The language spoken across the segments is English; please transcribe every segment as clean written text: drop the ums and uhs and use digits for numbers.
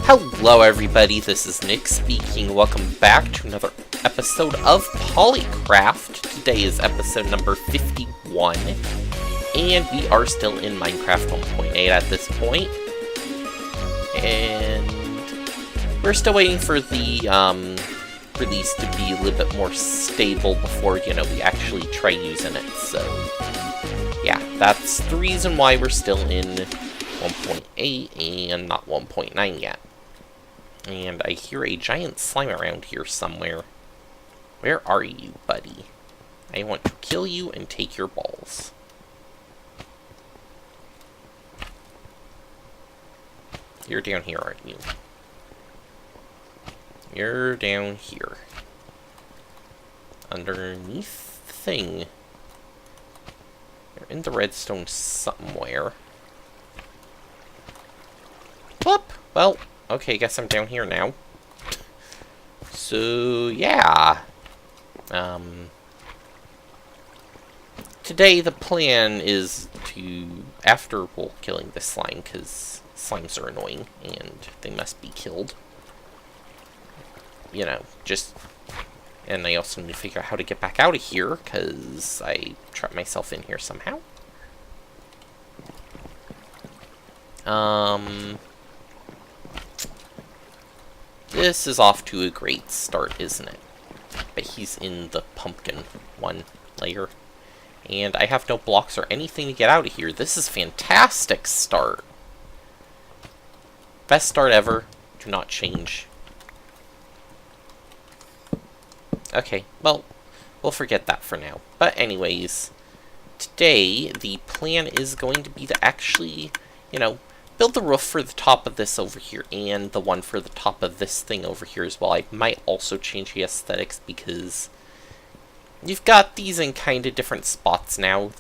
Hello everybody, this is Nick speaking. Welcome back to another episode of PolyCraft. Today is episode number 51, and we are still in Minecraft 1.8 at this point. And we're still waiting for the release to be a little bit more stable before, we actually try using it. So, yeah, that's the reason why we're still in 1.8 and not 1.9 yet. And I hear a giant slime around here somewhere. Where are you, buddy? I want to kill you and take your balls. You're down here, aren't you? You're down here. Underneath the thing. You're in the redstone somewhere. Whoop! Well, okay, guess I'm down here now. So, yeah. Today the plan is to, after, killing this slime, because slimes are annoying, and they must be killed. And I also need to figure out how to get back out of here, because I trapped myself in here somehow. This is off to a great start, isn't it? But he's in the pumpkin one layer. And I have no blocks or anything to get out of here. This is fantastic start. Best start ever. Do not change. Okay, well, we'll forget that for now. But anyways, today the plan is going to be to actually, build the roof for the top of this over here, and the one for the top of this thing over here as well. I might also change the aesthetics, because you've got these in kind of different spots now,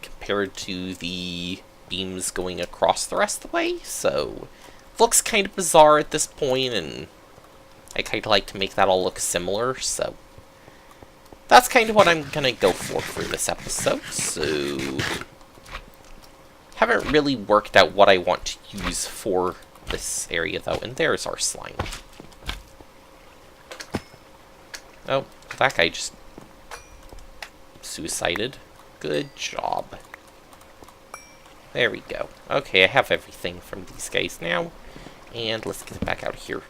compared to the beams going across the rest of the way, so it looks kind of bizarre at this point, and I kind of like to make that all look similar, so that's kind of what I'm going to go for this episode. So haven't really worked out what I want to use for this area, though. And there's our slime. Oh, that guy just suicided. Good job. There we go. Okay, I have everything from these guys now. And let's get back out of here.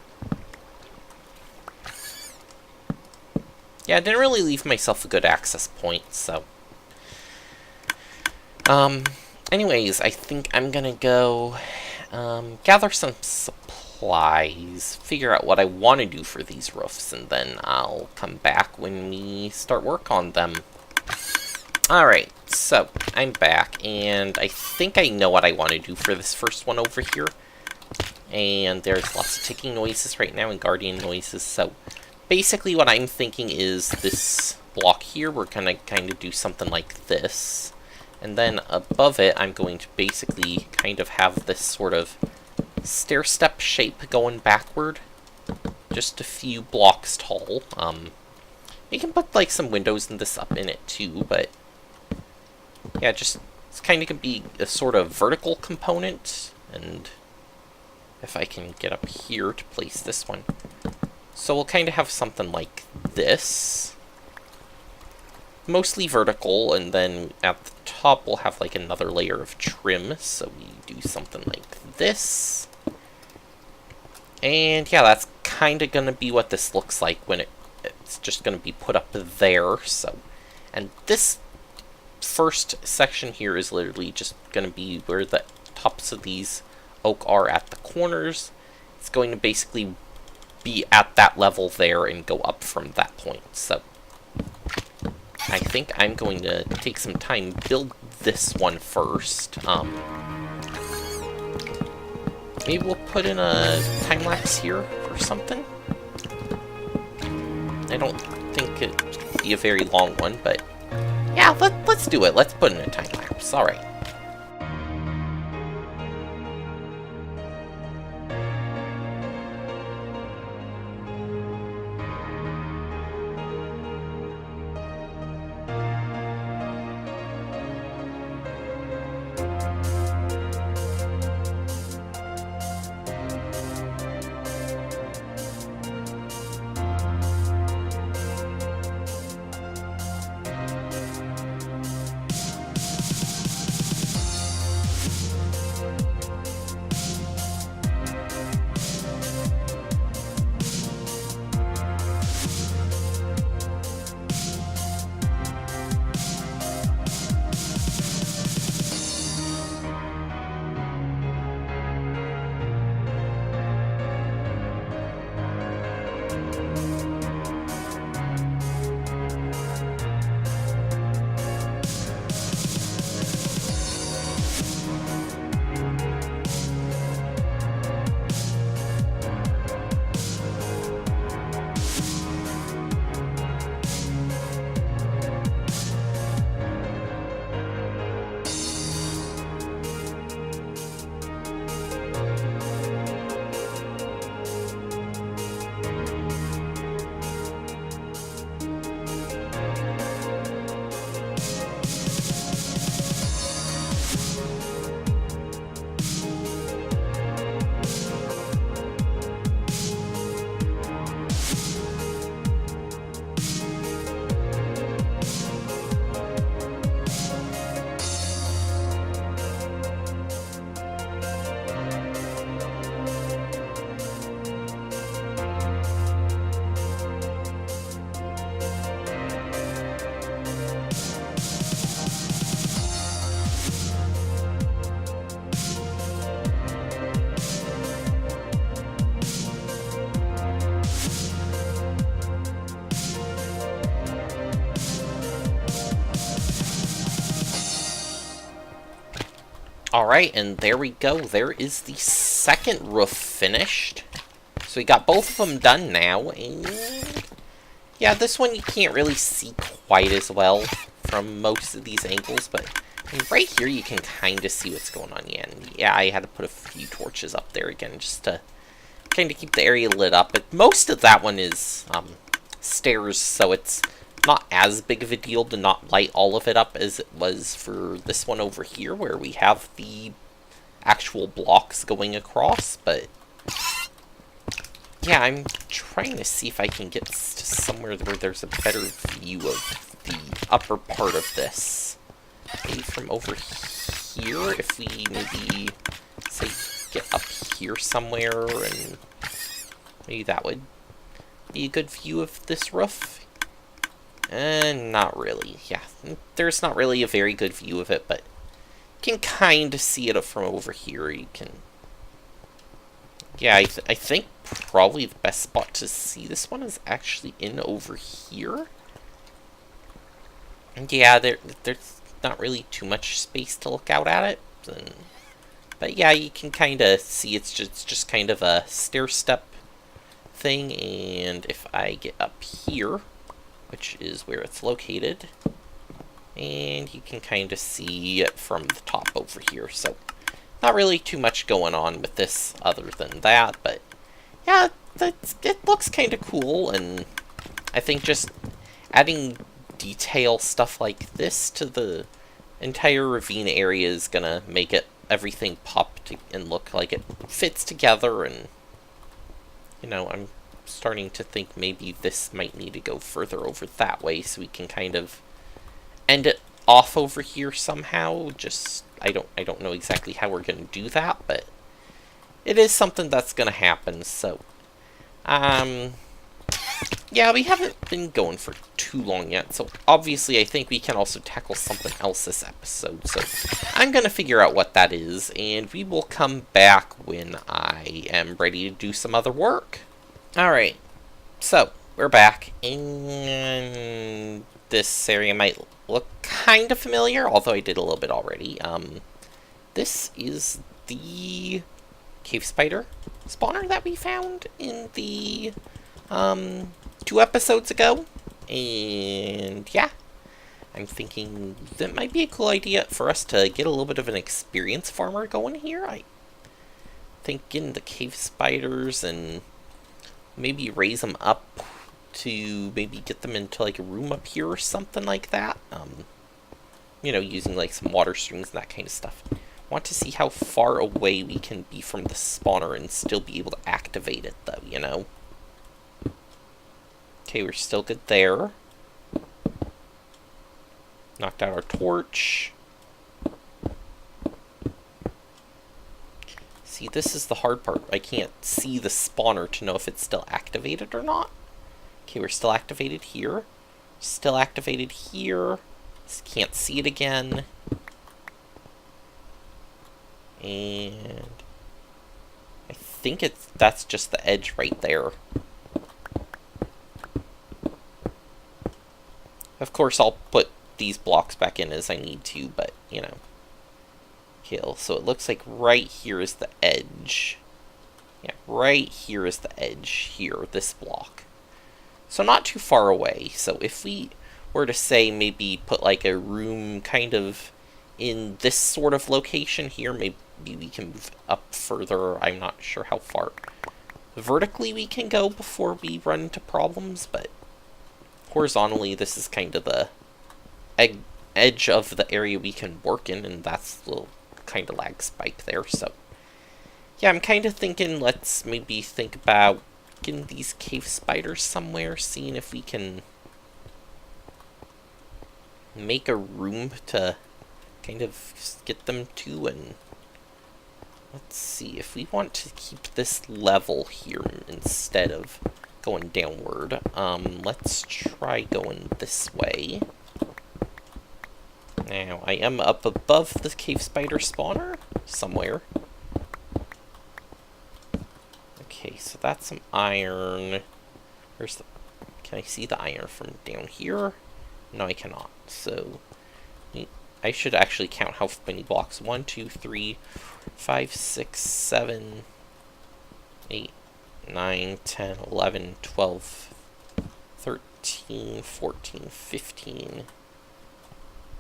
Yeah, I didn't really leave myself a good access point, so anyways, I think I'm gonna go gather some supplies, figure out what I want to do for these roofs, and then I'll come back when we start work on them. Alright, so I'm back, and I think I know what I want to do for this first one over here. And there's lots of ticking noises right now and guardian noises, so basically what I'm thinking is this block here, we're gonna kind of do something like this. And then above it, I'm going to basically kind of have this sort of stair-step shape going backward. Just a few blocks tall. You can put, like, some windows in this up in it, too, but yeah, just, it's kind of going to be a sort of vertical component. And if I can get up here to place this one. So we'll kind of have something like this. Mostly vertical, and then at the top we'll have like another layer of trim, so we do something like this. And yeah, that's kind of going to be what this looks like when it's just going to be put up there. So, and this first section here is literally just going to be where the tops of these oak are at the corners. It's going to basically be at that level there and go up from that point. So I think I'm going to take some time, build this one first. Maybe we'll put in a time-lapse here or something. I don't think it'd be a very long one, but yeah, let's do it. Let's put in a time-lapse. Alright. Alright, and there we go. There is the second roof finished. So we got both of them done now, and yeah, this one you can't really see quite as well from most of these angles, but right here you can kind of see what's going on. Yeah, and yeah, I had to put a few torches up there again just to kind of keep the area lit up. But most of that one is stairs, so it's not as big of a deal to not light all of it up as it was for this one over here, where we have the actual blocks going across. But yeah, I'm trying to see if I can get to somewhere where there's a better view of the upper part of this. Maybe from over here, if we maybe, say, get up here somewhere, and maybe that would be a good view of this roof. Not really. Yeah, there's not really a very good view of it, but you can kind of see it from over here. You can... Yeah, I think probably the best spot to see this one is actually in over here. And yeah, there's not really too much space to look out at it. But yeah, you can kind of see it's just kind of a stair step thing. And if I get up here, which is where it's located, and you can kind of see it from the top over here. So not really too much going on with this other than that, but yeah, it looks kind of cool, and I think just adding detail stuff like this to the entire ravine area is gonna make everything pop and look like it fits together. And you know, I'm starting to think maybe this might need to go further over that way, so we can kind of end it off over here somehow. Just I don't know exactly how we're gonna do that, but it is something that's gonna happen. So yeah, we haven't been going for too long yet, so obviously I think we can also tackle something else this episode. So I'm gonna figure out what that is, and we will come back when I am ready to do some other work. Alright, so we're back, and this area might look kind of familiar, although I did a little bit already. This is the cave spider spawner that we found in the 2 episodes ago, and yeah, I'm thinking that might be a cool idea for us to get a little bit of an experienced farmer going here. I think getting the cave spiders and maybe raise them up to maybe get them into like a room up here or something like that. You know, using like some water streams and that kind of stuff. Want to see how far away we can be from the spawner and still be able to activate it, though, you know? Okay, we're still good there. Knocked out our torch. See, this is the hard part. I can't see the spawner to know if it's still activated or not. Okay, we're still activated here. Still activated here. Just can't see it again. And I think that's just the edge right there. Of course, I'll put these blocks back in as I need to, but, you know. Okay, so it looks like right here is the edge. Yeah, right here is the edge here, this block. So not too far away. So if we were to say maybe put like a room kind of in this sort of location here, maybe we can move up further. I'm not sure how far vertically we can go before we run into problems, but horizontally this is kind of the edge of the area we can work in, and that's the little kind of lag spike there. So yeah, I'm kind of thinking let's maybe think about getting these cave spiders somewhere, seeing if we can make a room to kind of get them to. And let's see, if we want to keep this level here instead of going downward, let's try going this way. Now, I am up above the cave spider spawner somewhere. Okay, so that's some iron. Where's the... Can I see the iron from down here? No, I cannot. So, I should actually count how many blocks. 1, 2, 3, 5, 6, 7, 8, 9, 10, 11, 12, 13, 14, 15,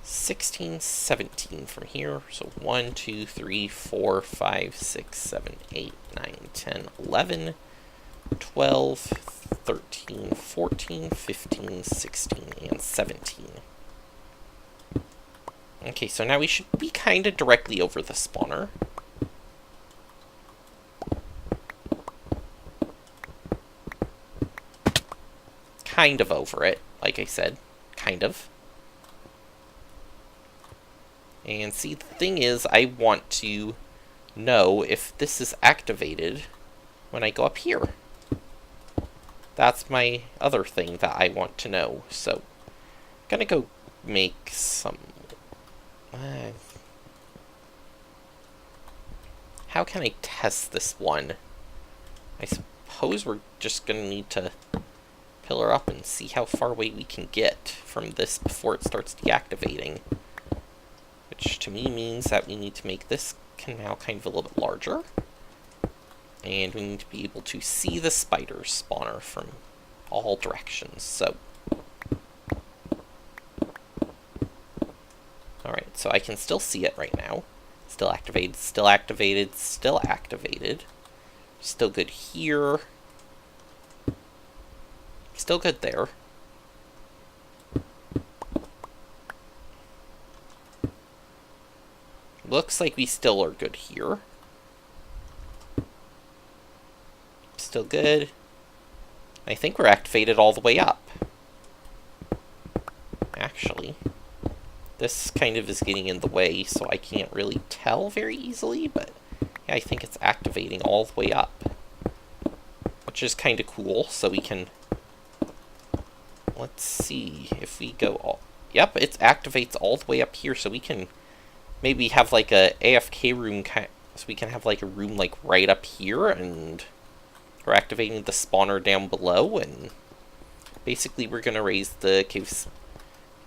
16, 17 from here. So 1, 2, 3, 4, 5, 6, 7, 8, 9, 10, 11, 12, 13, 14, 15, 16, and 17. Okay, so now we should be kind of directly over the spawner. Kind of over it, like I said. Kind of. And see, the thing is, I want to know if this is activated when I go up here. That's my other thing that I want to know. So, I'm gonna go make some... how can I test this one? I suppose we're just gonna need to pillar up and see how far away we can get from this before it starts deactivating. Which to me means that we need to make this canal kind of a little bit larger. And we need to be able to see the spider spawner from all directions. So, alright, so I can still see it right now. Still activated, still activated, still activated. Still good here. Still good there. Looks like we still are good here. Still good. I think we're activated all the way up. Actually. This kind of is getting in the way, so I can't really tell very easily, but yeah, I think it's activating all the way up. Which is kind of cool, so we can... Let's see if we go all... Yep, it activates all the way up here, so we can maybe have like a AFK room, so we can have like a room like right up here, and we're activating the spawner down below, and basically we're going to raise the caves,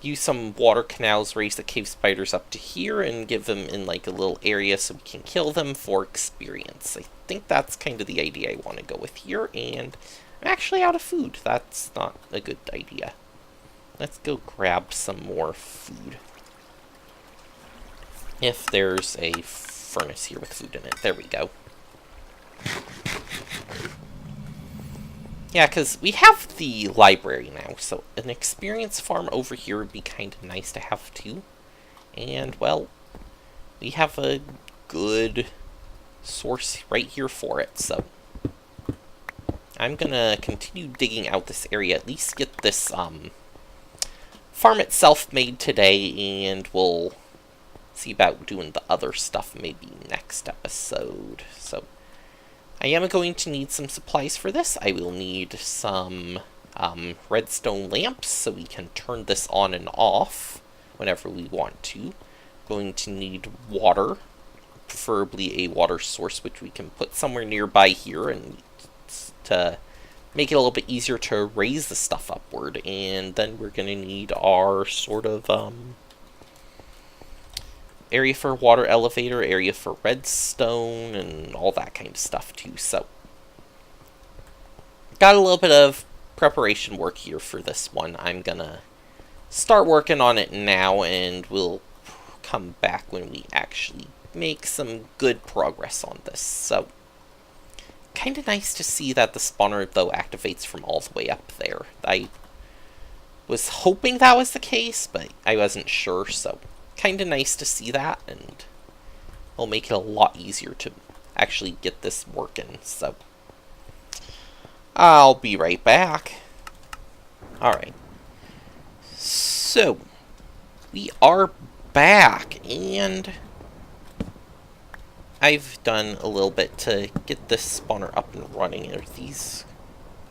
use some water canals, raise the cave spiders up to here, and give them in like a little area so we can kill them for experience. I think that's kind of the idea I want to go with here, and I'm actually out of food. That's not a good idea. Let's go grab some more food. If there's a furnace here with food in it. There we go. Yeah, because we have the library now, so an experience farm over here would be kind of nice to have too. And, well, we have a good source right here for it, so I'm gonna continue digging out this area, at least get this farm itself made today, and we'll see about doing the other stuff maybe next episode. So I am going to need some supplies for this. I will need some redstone lamps so we can turn this on and off whenever we want to. Going to need water, preferably a water source which we can put somewhere nearby here, and to make it a little bit easier to raise the stuff upward. And then we're going to need our sort of area for water elevator, area for redstone, and all that kind of stuff too. So got a little bit of preparation work here for this one. I'm gonna start working on it now, and we'll come back when we actually make some good progress on this. So kind of nice to see that the spawner though activates from all the way up there. I was hoping that was the case, but I wasn't sure, so kind of nice to see that, and it'll make it a lot easier to actually get this working. So I'll be right back. Alright, so we are back, and I've done a little bit to get this spawner up and running. Are these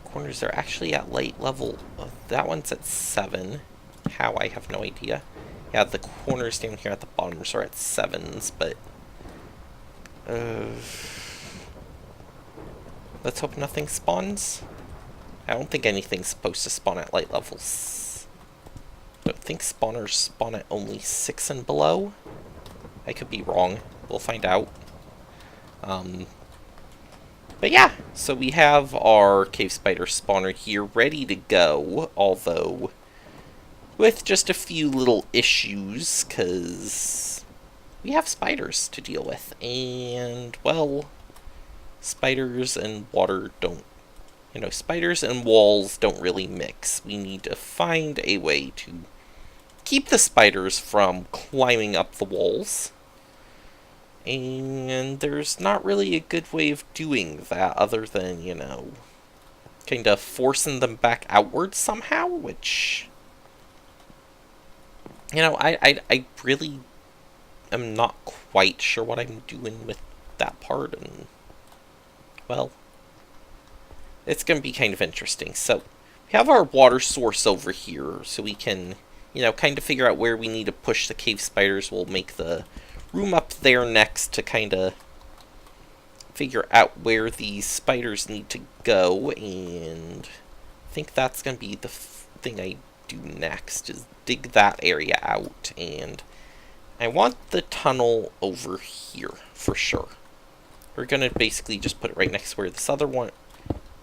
corners are actually at light level? That one's at 7. How? I have no idea. Yeah, the corners down here at the bottoms are at 7s, but let's hope nothing spawns. I don't think anything's supposed to spawn at light levels. don't think spawners spawn at only 6 and below. I could be wrong. We'll find out. But yeah, so we have our cave spider spawner here ready to go, although with just a few little issues, because we have spiders to deal with, and, well, spiders and water don't, spiders and walls don't really mix. We need to find a way to keep the spiders from climbing up the walls. And there's not really a good way of doing that other than, kind of forcing them back outwards somehow, which, I really am not quite sure what I'm doing with that part, and, well, it's going to be kind of interesting. So, we have our water source over here, so we can, kind of figure out where we need to push the cave spiders. We'll make the room up there next to kind of figure out where these spiders need to go, and I think that's going to be the thing I do next, is dig that area out, and I want the tunnel over here for sure. We're going to basically just put it right next to where this other one,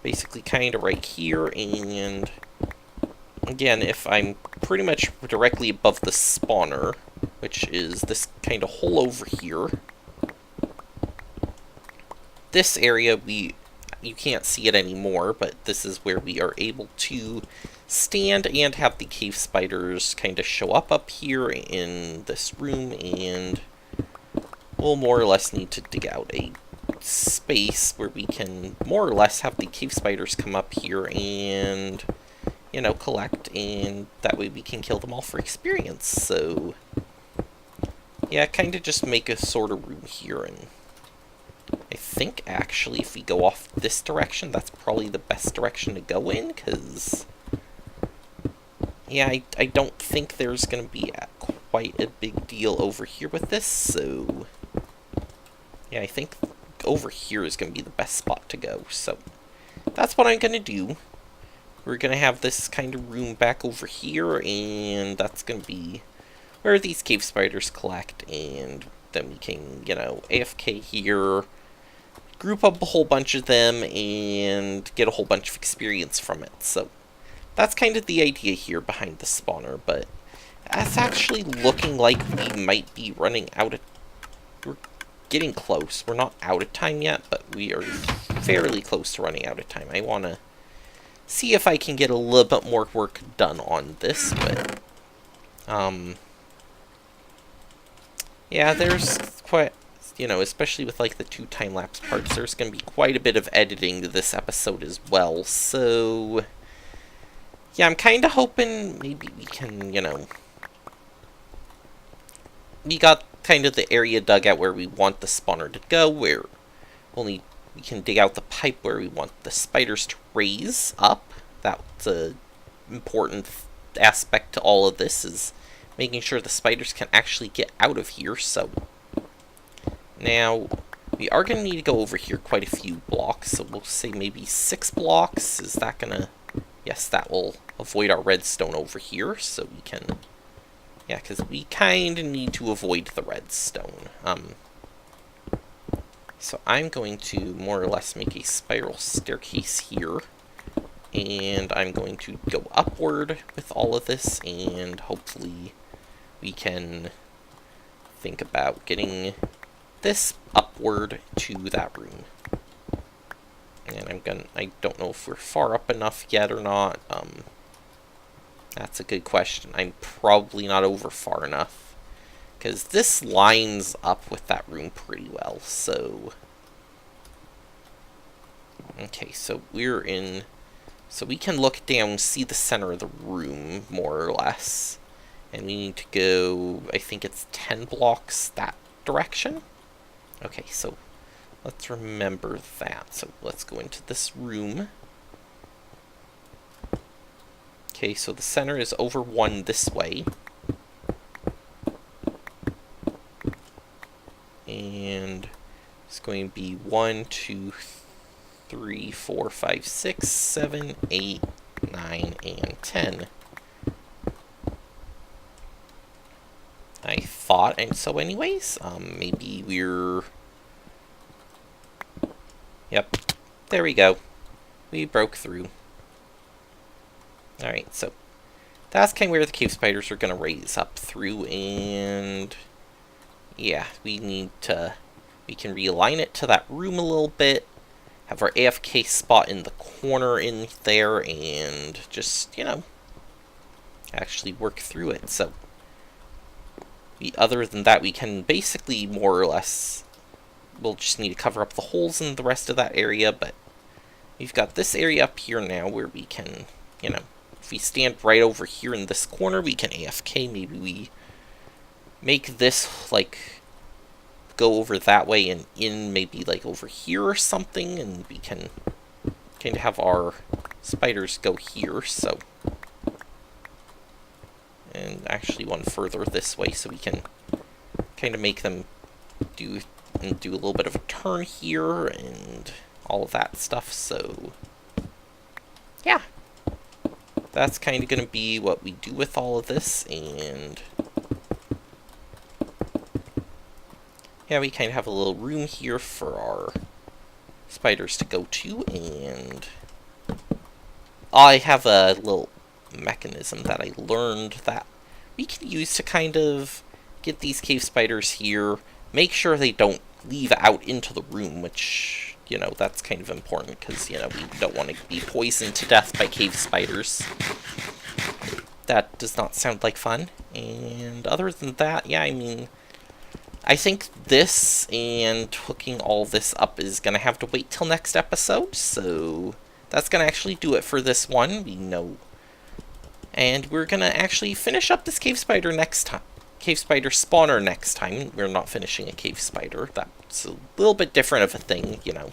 basically kind of right here, and again, if I'm pretty much directly above the spawner, which is this kind of hole over here. This area, you can't see it anymore, but this is where we are able to stand and have the cave spiders kind of show up here in this room, and we'll more or less need to dig out a space where we can more or less have the cave spiders come up here and, collect, and that way we can kill them all for experience. So yeah, kind of just make a sort of room here, and I think actually if we go off this direction, that's probably the best direction to go in, because, yeah, I don't think there's going to be quite a big deal over here with this, so yeah, I think over here is going to be the best spot to go, so that's what I'm going to do. We're going to have this kind of room back over here, and that's going to be where these cave spiders collect, and then we can, AFK here, group up a whole bunch of them, and get a whole bunch of experience from it. So that's kind of the idea here behind the spawner, but it's actually looking like we might be running out of... We're getting close. We're not out of time yet, but we are fairly close to running out of time. I want to see if I can get a little bit more work done on this, but yeah, there's quite, especially with like the 2 time-lapse parts, there's going to be quite a bit of editing to this episode as well, so yeah, I'm kind of hoping maybe we can, we got kind of the area dug out where we want the spawner to go, where only we can dig out the pipe where we want the spiders to raise up. That's an important aspect to all of this, is making sure the spiders can actually get out of here. So now we are going to need to go over here quite a few blocks, so we'll say maybe 6 blocks. Is that going to... Yes, that will avoid our redstone over here, so we can... Yeah, because we kind of need to avoid the redstone. So I'm going to more or less make a spiral staircase here, and I'm going to go upward with all of this, and hopefully we can think about getting this upward to that room. And I don't know if we're far up enough yet or not. That's a good question. I'm probably not over far enough, because this lines up with that room pretty well, so... Okay, so we're in... So we can look down, see the center of the room, more or less. And we need to go, I think it's 10 blocks that direction? Okay, so let's remember that. So let's go into this room. Okay, so the center is over 1 this way. And it's going to be 1, 2, 3, 4, 5, 6, 7, 8, 9, and 10. thought, and so anyways, maybe we're... Yep, there we go. We broke through. Alright, so that's kind of where the cave spiders are going to raise up through, and yeah, we can realign it to that room a little bit, have our AFK spot in the corner in there, and just, you know, actually work through it. So, other than that, we can basically more or less, we'll just need to cover up the holes in the rest of that area, but we've got this area up here now where we can, you know, if we stand right over here in this corner, we can AFK. Maybe we make this, like, go over that way and in maybe, like, over here or something, and we can kind of have our spiders go here, so... And actually one further this way, so we can kind of make them do a little bit of a turn here, and all of that stuff, so... Yeah. That's kind of going to be what we do with all of this, and yeah, we kind of have a little room here for our spiders to go to, and I have a little mechanism that I learned that we can use to kind of get these cave spiders here, make sure they don't leave out into the room, which... You know, that's kind of important, because, you know, we don't want to be poisoned to death by cave spiders. That does not sound like fun. And other than that, yeah, I mean, I think this and hooking all this up is going to have to wait till next episode, so that's going to actually do it for this one. We know. And we're going to actually finish up this cave spider next time. Cave spider spawner next time. We're not finishing a cave spider. That's a little bit different of a thing, you know.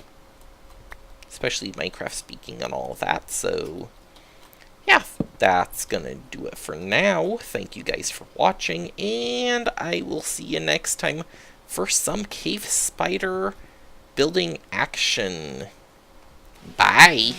Especially Minecraft speaking and all of that. So, yeah, that's gonna do it for now. Thank you guys for watching, and I will see you next time for some cave spider building action. Bye!